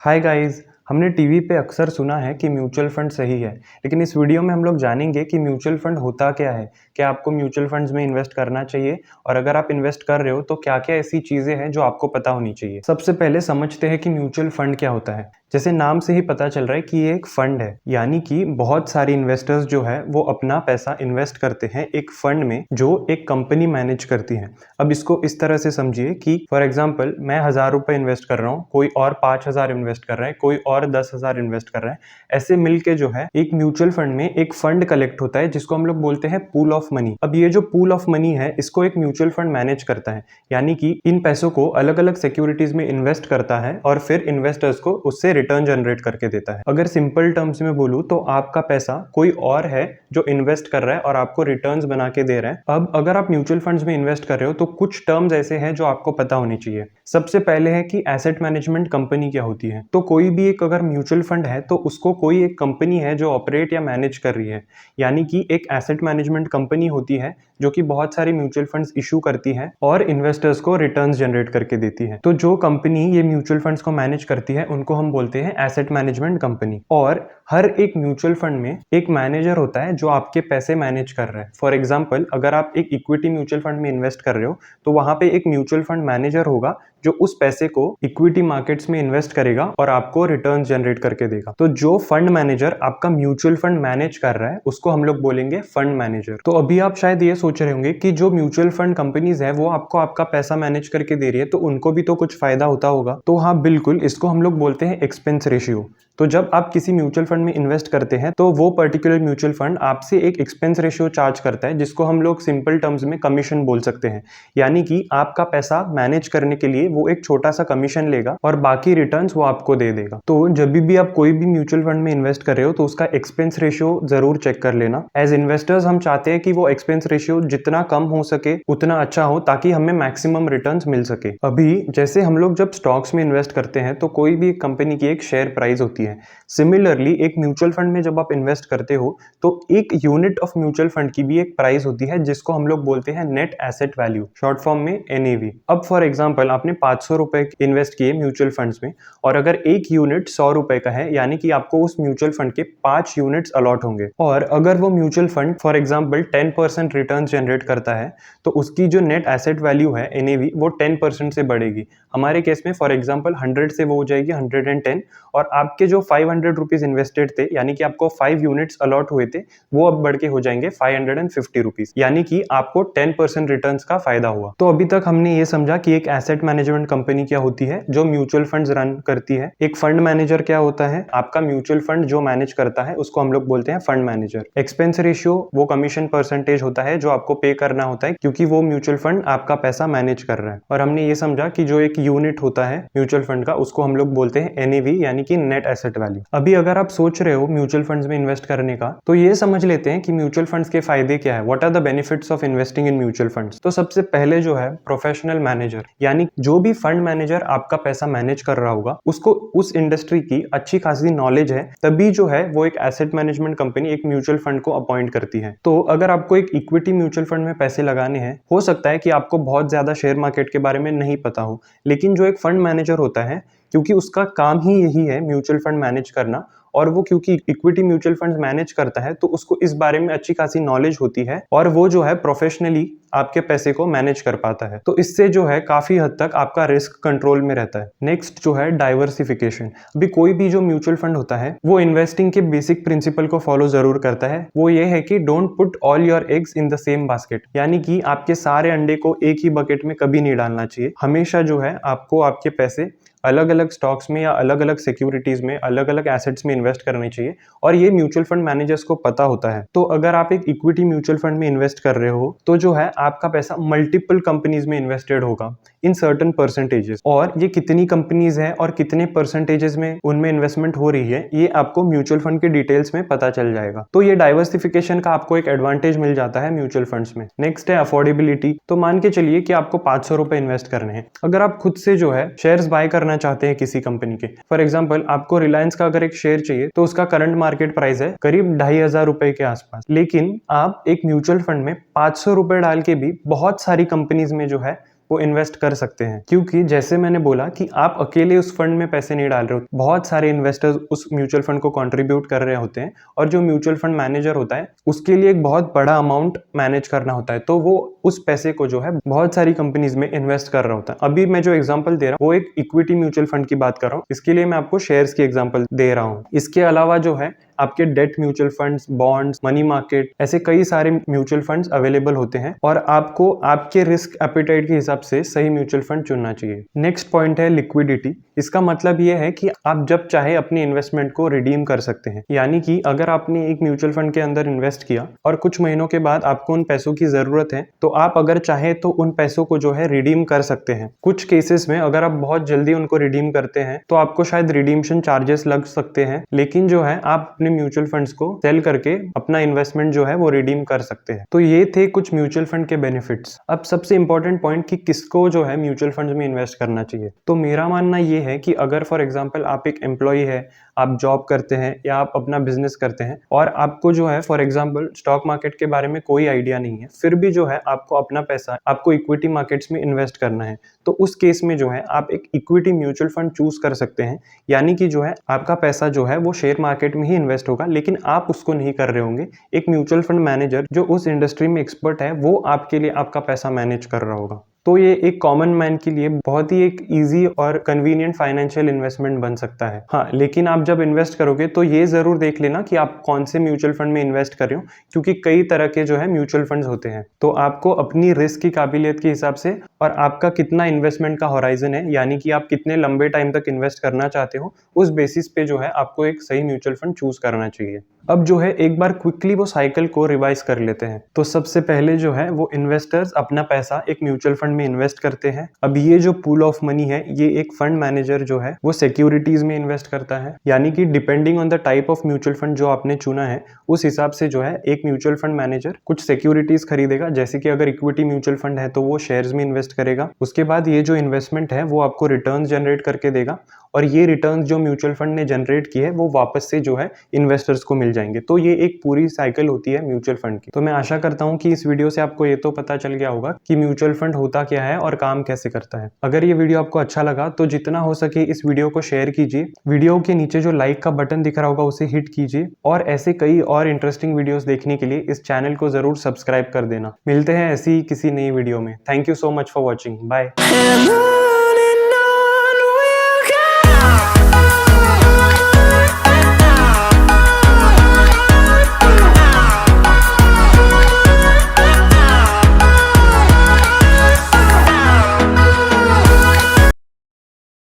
Hi guys. हमने TV पे अक्सर सुना है कि म्यूचुअल फंड सही है, लेकिन इस वीडियो में हम लोग जानेंगे कि म्यूचुअल फंड होता क्या है, क्या आपको म्यूचुअल फंड्स में इन्वेस्ट करना चाहिए और अगर आप इन्वेस्ट कर रहे हो तो क्या-क्या ऐसी चीज़ें हैं जो आपको पता होनी चाहिए। सबसे पहले समझते हैं कि म्यूचुअल फंड क्या होता है। जैसे नाम से ही पता चल रहा है कि ये एक फंड है, यानी कि बहुत सारे इन्वेस्टर्स जो है वो अपना पैसा इन्वेस्ट करते हैं एक फंड में जो एक कंपनी मैनेज करती है। अब इसको इस तरह से समझिए कि फॉर एग्जांपल मैं 1000 रुपए इन्वेस्ट कर रहा हूँ, कोई और 5000 इन्वेस्ट कर रहा है, कोई और 10,000 इन्वेस्ट कर रहा है। ऐसे मिलके जो है एक म्यूचुअल फंड में एक फंड कलेक्ट होता है जिसको हम लोग बोलते हैं पूल ऑफ मनी। अब ये जो पूल ऑफ मनी है इसको एक म्यूचुअल फंड मैनेज करता है, यानी कि इन पैसों को अलग अलग सिक्योरिटीज में इन्वेस्ट करता है और फिर इन्वेस्टर्स को उससे रिटर्न जनरेट करके देता है। अगर सिंपल टर्म्स में बोलूं तो आपका पैसा कोई और है जो इन्वेस्ट कर रहा है और आपको रिटर्न्स बना के दे रहा है। अब अगर आप म्यूचुअल फंड्स में इन्वेस्ट कर रहे हो तो कुछ टर्म्स ऐसे हैं जो आपको पता होनी चाहिए। सबसे पहले है कि एसेट मैनेजमेंट कंपनी क्या होती है। तो कोई भी एक अगर म्यूचुअल फंड है तो उसको कोई एक कंपनी है जो ऑपरेट या मैनेज कर रही है, यानी कि एक एसेट मैनेजमेंट कंपनी होती है जो कि बहुत सारी म्यूचुअल फंड्स इशू करती है और इन्वेस्टर्स को रिटर्न्स जनरेट करके देती है। तो जो कंपनी ये म्यूचुअल फंड्स को मैनेज करती है उनको हम बोलते हैं एसेट मैनेजमेंट कंपनी। और हर एक म्यूचुअल फंड में एक मैनेजर होता है जो आपके पैसे मैनेज कर रहा है। फॉर एग्जांपल अगर आप एक इक्विटी म्यूचुअल फंड में इन्वेस्ट कर रहे हो तो वहां पे एक म्यूचुअल फंड मैनेजर होगा जो उस पैसे को इक्विटी मार्केट्स में इन्वेस्ट करेगा और आपको रिटर्न्स जनरेट करके देगा। तो जो फंड मैनेजर आपका म्यूचुअल फंड मैनेज कर रहा है उसको हम लोग बोलेंगे फंड मैनेजर। तो अभी आप शायद ये सोच रहे होंगे कि जो म्यूचुअल फंड कंपनीज है वो आपको आपका पैसा मैनेज करके दे रही है तो उनको भी तो कुछ फायदा होता होगा। तो हाँ बिल्कुल, इसको हम लोग बोलते हैं एक्सपेंस रेशियो। तो जब आप किसी म्यूचुअल फंड में इन्वेस्ट करते हैं तो वो पर्टिकुलर म्यूचुअल फंड आपसे एक एक्सपेंस रेशियो चार्ज करता है जिसको हम लोग सिंपल टर्म्स में कमीशन बोल सकते हैं। यानी कि आपका पैसा मैनेज करने के लिए वो एक छोटा सा कमीशन लेगा और बाकी रिटर्न्स वो आपको दे देगा। तो जब भी आप कोई भी म्यूचुअल फंड में इन्वेस्ट कर रहे हो तो उसका एक्सपेंस रेशियो जरूर चेक कर लेना। एज इन्वेस्टर्स हम चाहते हैं कि वो एक्सपेंस रेशियो जितना कम हो सके उतना अच्छा हो ताकि हमें मैक्सिमम रिटर्न्स मिल सके। अभी जैसे हम लोग जब स्टॉक्स में इन्वेस्ट करते हैं तो कोई भी कंपनी की एक शेयर प्राइस होती है। सिमिलरली एक म्यूचुअल फंड में जब आप इन्वेस्ट करते हो तो एक यूनिट ऑफ म्यूचुअल फंड की भी एक प्राइस होती है जिसको हम लोग बोलते हैं net asset value, short form में एनएवी। अब फॉर एग्जांपल आपने 500 रुपए इन्वेस्ट किए म्यूचुअल फंड्स में और अगर एक यूनिट 100 रुपए का है यानी कि आपको उस म्यूचुअल फंड के 5 यूनिट्स अलॉट होंगे। और अगर वो mutual fund for example 10% return generate करता है तो उसकी जो नेट एसेट वैल्यू है एनएवी वो 10% से बढ़ेगी। हमारे केस में फॉर एग्जांपल 100 से वो हो जाएगी 110 और आपके जो 500 रुपीज इन्वेस्टेड थे यानी कि आपको 5 यूनिट्स अलॉट हुए थे वो अब बढ़ के हो जाएंगे 550 रुपीज, यानी कि आपको 10% रिटर्न्स का फायदा हुआ। तो अभी तक हमने ये समझा कि एक एसेट मैनेजमेंट कंपनी क्या होती है जो म्यूचुअल फंड्स रन करती है। एक फंड मैनेजर क्या होता है, आपका म्यूचुअल फंड जो मैनेज करता है उसको हम लोग बोलते हैं फंड मैनेजर। एक्सपेंस रेशियो वो कमीशन परसेंटेज होता है जो आपको पे करना होता है क्योंकि वो म्यूचुअल फंड आपका पैसा मैनेज कर रहा है। और हमने ये समझा कि जो एक यूनिट होता है म्यूचुअल फंड का उसको हम लोग बोलते हैं एनएवी यानी कि नेट एसेट वैल्यू। अभी अगर आप सोच रहे हो म्यूचुअल फंड्स में इन्वेस्ट करने का तो ये समझ लेते हैं कि म्यूचुअल फंड्स के फायदे क्या है, what are the benefits of investing in mutual funds. तो सबसे पहले जो है प्रोफेशनल मैनेजर, यानी जो भी फंड मैनेजर आपका पैसा मैनेज कर रहा होगा उसको उस इंडस्ट्री की अच्छी खासी नॉलेज है, तभी जो है वो एक एसेट मैनेजमेंट कंपनी एक म्यूचुअल फंड को अपॉइंट करती है। तो अगर आपको एक इक्विटी म्यूचुअल फंड में पैसे लगाने हैं, हो सकता है कि आपको बहुत ज्यादा शेयर मार्केट के बारे में नहीं पता हो, लेकिन जो एक फंड मैनेजर होता है क्योंकि उसका काम ही यही है म्यूचुअल फंड मैनेज करना और वो क्योंकि इक्विटी म्यूचुअल फंड मैनेज करता है तो उसको इस बारे में अच्छी खासी नॉलेज होती है और वो जो है प्रोफेशनली आपके पैसे को मैनेज कर पाता है। तो इससे जो है काफी हद तक आपका रिस्क कंट्रोल में रहता है। नेक्स्ट जो है डाइवर्सिफिकेशन। अभी कोई भी जो म्यूचुअल फंड होता है वो इन्वेस्टिंग के बेसिक प्रिंसिपल को फॉलो जरूर करता है। वो ये है कि don't put all your eggs in the same basket, यानी कि आपके सारे अंडे को एक ही बकेट में कभी नहीं डालना चाहिए। हमेशा जो है आपको आपके पैसे अलग अलग स्टॉक्स में या अलग अलग सिक्योरिटीज में अलग अलग एसेट्स में इन्वेस्ट करने चाहिए और ये म्यूचुअल फंड मैनेजर्स को पता होता है। तो अगर आप एक इक्विटी म्यूचुअल फंड में इन्वेस्ट कर रहे हो तो जो है आपका पैसा मल्टीपल कंपनीज में इन्वेस्टेड होगा इन सर्टेन परसेंटेजेस, और ये कितनी कंपनीज है और कितने परसेंटेजेस में उनमें इन्वेस्टमेंट हो रही है ये आपको म्यूचुअल फंड के डिटेल्स में पता चल जाएगा। तो ये डाइवर्सिफिकेशन का आपको एक एडवांटेज मिल जाता है म्यूचुअल फंड्स में। नेक्स्ट है अफोर्डेबिलिटी। तो मान के चलिए कि आपको 500 रुपए इन्वेस्ट करने हैं। अगर आप खुद से जो है शेयर्स बाय करना चाहते हैं किसी कंपनी के, फॉर एग्जांपल आपको रिलायंस का अगर एक शेयर चाहिए तो उसका करंट मार्केट प्राइस है करीब 2500 रुपए के आसपास, लेकिन आप एक म्यूचुअल फंड में 500 रुपए डाल के भी बहुत सारी कंपनीज में जो है वो इन्वेस्ट कर सकते हैं। क्योंकि जैसे मैंने बोला कि आप अकेले उस फंड में पैसे नहीं डाल रहे हो, बहुत सारे इन्वेस्टर्स उस म्यूचुअल फंड को कंट्रीब्यूट कर रहे होते हैं और जो म्यूचुअल फंड मैनेजर होता है उसके लिए एक बहुत बड़ा अमाउंट मैनेज करना होता है, तो वो उस पैसे को जो है बहुत सारी कंपनीज में इन्वेस्ट कर रहा होता है। अभी मैं जो एग्जांपल दे रहा हूँ वो एक इक्विटी म्यूचुअल फंड की बात कर रहा हूँ, इसके लिए मैं आपको शेयर्स की एग्जांपल दे रहा हूँ। इसके अलावा जो है आपके debt mutual funds, bonds, money market, ऐसे कई सारे म्यूचुअल फंड्स अवेलेबल होते हैं और आपको आपके रिस्क एपेटाइट के हिसाब से सही म्यूचुअल फंड चुनना चाहिए। नेक्स्ट पॉइंट है लिक्विडिटी। इसका मतलब ये है कि आप जब चाहे अपनी इन्वेस्टमेंट को रिडीम कर सकते हैं। यानी कि अगर आपने एक म्यूचुअल फंड के अंदर इन्वेस्ट किया और कुछ महीनों के बाद आपको उन पैसों की जरूरत है, तो आप अगर चाहे तो उन पैसों को जो है रिडीम कर सकते हैं। कुछ केसेस में अगर आप बहुत जल्दी उनको रिडीम करते हैं तो आपको शायद रिडीम्शन चार्जेस लग सकते हैं, लेकिन जो है आप अपने म्यूचुअल फंड्स को सेल करके अपना इन्वेस्टमेंट जो है वो रिडीम कर सकते हैं। तो ये थे कुछ म्यूचुअल फंड के बेनिफिट्स। अब सबसे इंपॉर्टेंट पॉइंट कि किसको जो है म्यूचुअल फंड्स में इन्वेस्ट करना चाहिए। तो मेरा मानना ये है कि अगर फॉर एग्जांपल आप एक एम्प्लॉय है, आप जॉब करते हैं या आप अपना बिजनेस करते हैं और आपको जो है फॉर एग्जांपल स्टॉक मार्केट के बारे में कोई आइडिया नहीं है, फिर भी जो है आपको अपना पैसा आपको इक्विटी मार्केट्स में इन्वेस्ट करना है, तो उस केस में जो है आप एक इक्विटी म्यूचुअल फंड चूज कर सकते हैं। यानी कि जो है आपका पैसा जो है वो शेयर मार्केट में ही इन्वेस्ट होगा, लेकिन आप उसको नहीं कर रहे होंगे। एक म्यूचुअल फंड मैनेजर जो उस इंडस्ट्री में एक्सपर्ट है वो आपके लिए आपका पैसा मैनेज कर रहा होगा। तो ये एक कॉमन मैन के लिए बहुत ही एक इजी और कन्वीनियंट फाइनेंशियल इन्वेस्टमेंट बन सकता है। हाँ, लेकिन आप जब इन्वेस्ट करोगे तो ये जरूर देख लेना कि आप कौन से म्यूचुअल फंड में इन्वेस्ट कर रहे हो, क्योंकि कई तरह के जो है म्यूचुअल फंड्स होते हैं। तो आपको अपनी रिस्क की काबिलियत के हिसाब से और आपका कितना इन्वेस्टमेंट का होराइजन है, यानी कि आप कितने लंबे टाइम तक इन्वेस्ट करना चाहते हो, उस बेसिस पे जो है आपको एक सही म्यूचुअल फंड चूज करना चाहिए। अब जो है एक बार क्विकली वो साइकिल को रिवाइज कर लेते हैं। तो सबसे पहले जो है वो इन्वेस्टर्स अपना पैसा एक म्यूचुअल फंड में इन्वेस्ट करते हैं। अब ये जो पूल ऑफ मनी है, ये एक फंड मैनेजर जो है वो सिक्योरिटीज में इन्वेस्ट करता है। यानी कि depending on the type of mutual fund जो आपने चुना है, उस हिसाब से जो है एक म्यूचुअल फंड मैनेजर कुछ सिक्योरिटीज खरीदेगा। जैसे कि अगर इक्विटी म्यूचुअल फंड है तो वो शेयर्स में इन्वेस्ट करेगा। उसके बाद ये जो इन्वेस्टमेंट है वो आपको रिटर्न्स जनरेट करके देगा और ये रिटर्न्स जो म्यूचुअल फंड ने जनरेट की है वो वापस से जो है इन्वेस्टर्स को मिल जाएंगे। तो ये एक पूरी साइकिल होती है म्यूचुअल फंड की। तो मैं आशा करता हूँ कि इस वीडियो से आपको ये तो पता चल गया होगा कि म्यूचुअल फंड होता क्या है और काम कैसे करता है। अगर ये वीडियो आपको अच्छा लगा तो जितना हो सके इस वीडियो को शेयर कीजिए। वीडियो के नीचे जो लाइक का बटन दिख रहा होगा उसे हिट कीजिए और ऐसे कई और इंटरेस्टिंग वीडियोस देखने के लिए इस चैनल को जरूर सब्सक्राइब कर देना। मिलते हैं ऐसी किसी नई वीडियो में। Thank you so much for watching. Bye.